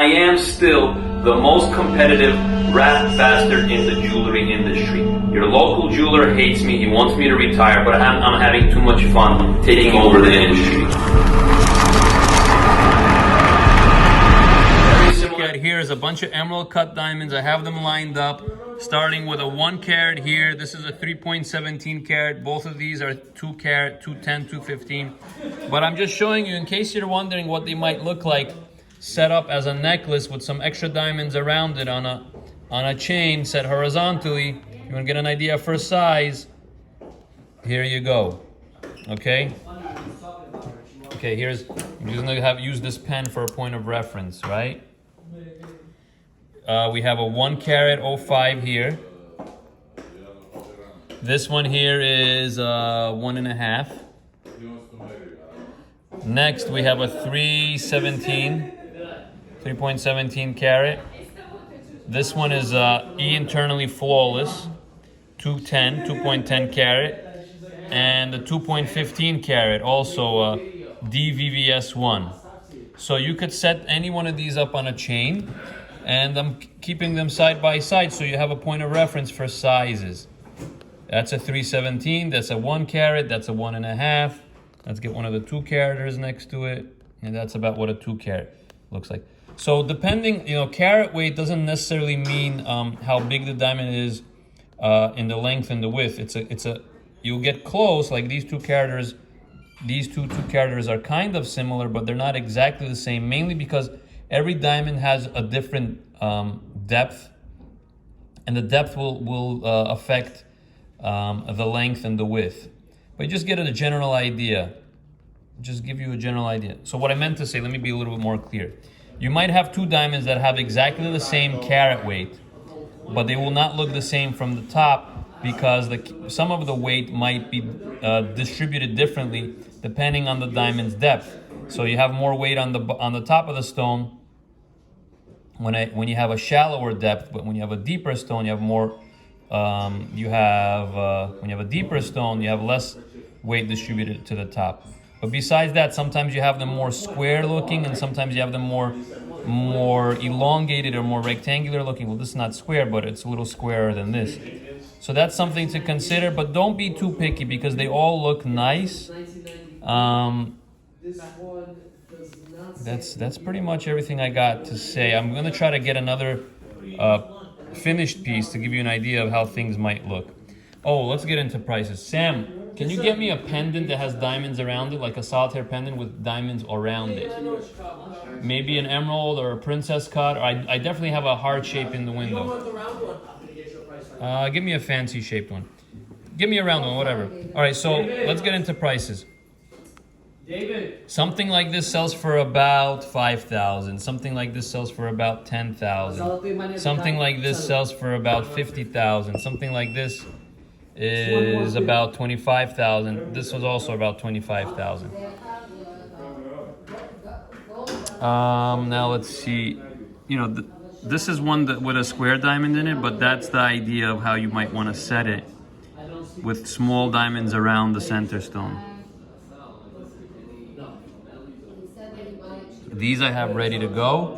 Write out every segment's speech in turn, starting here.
I am still the most competitive rat bastard in the jewelry industry. Your local jeweler hates me, he wants me to retire, but I'm having too much fun taking over the industry. Here is a bunch of emerald cut diamonds. I have them lined up, starting with a 1 carat here. This is a 3.17 carat. Both of these are 2 carat, 210, 215. But I'm just showing you, in case you're wondering what they might look like, set up as a necklace with some extra diamonds around it on a chain set horizontally. You want to get an idea for size? Here you go. Okay. Okay. Here's. I'm just gonna use this pen for a point of reference, right? We have a 1 carat 05 here. This one here is 1.5. Next we have a 3.17 carat. This one is E internally flawless, 2.10 carat, and the 2.15 carat, also DVVS1. So you could set any one of these up on a chain, and I'm keeping them side by side so you have a point of reference for sizes. That's a 317, that's a 1 carat, that's a 1.5. Let's get one of the 2 caraters next to it, and that's about what a 2 carat looks like. So depending, carat weight doesn't necessarily mean how big the diamond is in the length and the width. You'll get close, like these 2 caraters. These two caraters are kind of similar, but they're not exactly the same, mainly because every diamond has a different depth, and the depth will affect the length and the width. But you just get a general idea. Just give you a general idea. So what I meant to say, let me be a little bit more clear. You might have 2 diamonds that have exactly the same carat weight, but they will not look the same from the top because some of the weight might be distributed differently depending on the diamond's depth. So you have more weight on the top of the stone when you have a shallower depth, but when you have a deeper stone, you have more. When you have a deeper stone, you have less weight distributed to the top. But besides that, sometimes you have them more square looking, and sometimes you have them more elongated or more rectangular looking. Well, this is not square, but it's a little squarer than this. So that's something to consider, but don't be too picky because they all look nice. That's pretty much everything I got to say. I'm gonna try to get another finished piece to give you an idea of how things might look. Oh, let's get into prices. Sam, can you get me a pendant that has diamonds around it, like a solitaire pendant with diamonds around it? Maybe an emerald or a princess cut. Or I definitely have a heart shape in the window. Give me a fancy shaped one. Give me a round one, whatever. All right, so let's get into prices. Something like this sells for about 5,000. Something like this sells for about 10,000. Something like this sells for about 50,000. Something like this is about 25,000. This was also about 25,000. Now let's see. This is one with a square diamond in it, but that's the idea of how you might want to set it, with small diamonds around the center stone. These I have ready to go,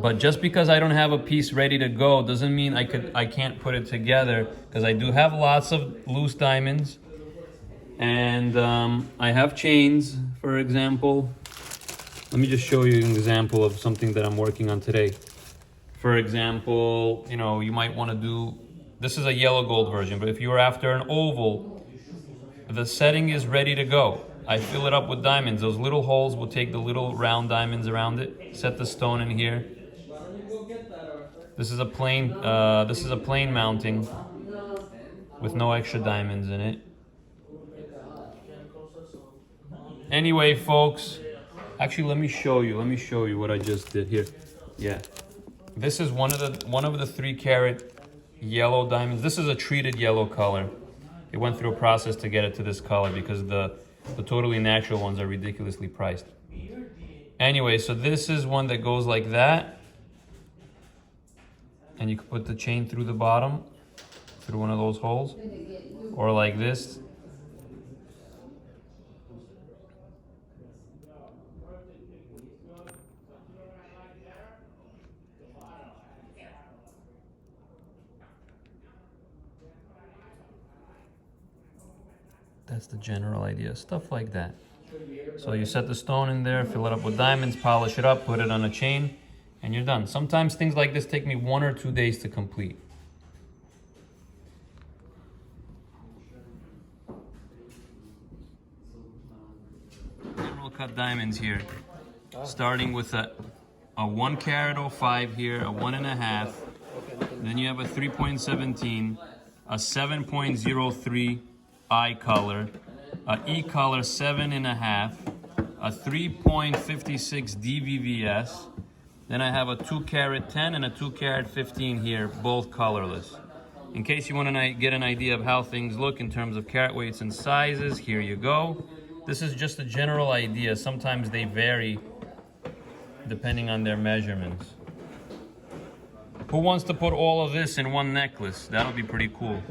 but just because I don't have a piece ready to go doesn't mean I can't put it together, because I do have lots of loose diamonds, and I have chains, for example. Let me just show you an example of something that I'm working on today. For example, you might want to do, this is a yellow gold version, but if you were after an oval, the setting is ready to go. I fill it up with diamonds. Those little holes will take the little round diamonds around it. Set the stone in here. This is a plain mounting with no extra diamonds in it. Anyway, folks, actually let me show you what I just did here. Yeah. This is one of the 3 carat yellow diamonds. This is a treated yellow color. It went through a process to get it to this color because the totally natural ones are ridiculously priced. Anyway, so this is one that goes like that. And you can put the chain through the bottom, through one of those holes. Or like this. that's the general idea, stuff like that. So you set the stone in there, fill it up with diamonds, polish it up, put it on a chain, and you're done. Sometimes things like this take me 1 or 2 days to complete. General cut diamonds here, starting with a 1 carat 05 here, a 1.5, then you have a 3.17, a 7.03 eye color, a E color 7.5, a 3.56 DVVS, then I have a 2 carat 10 and a 2 carat 15 here, both colorless. In case you want to get an idea of how things look in terms of carat weights and sizes, here you go. This is just a general idea. Sometimes they vary depending on their measurements. Who wants to put all of this in one necklace? That'll be pretty cool.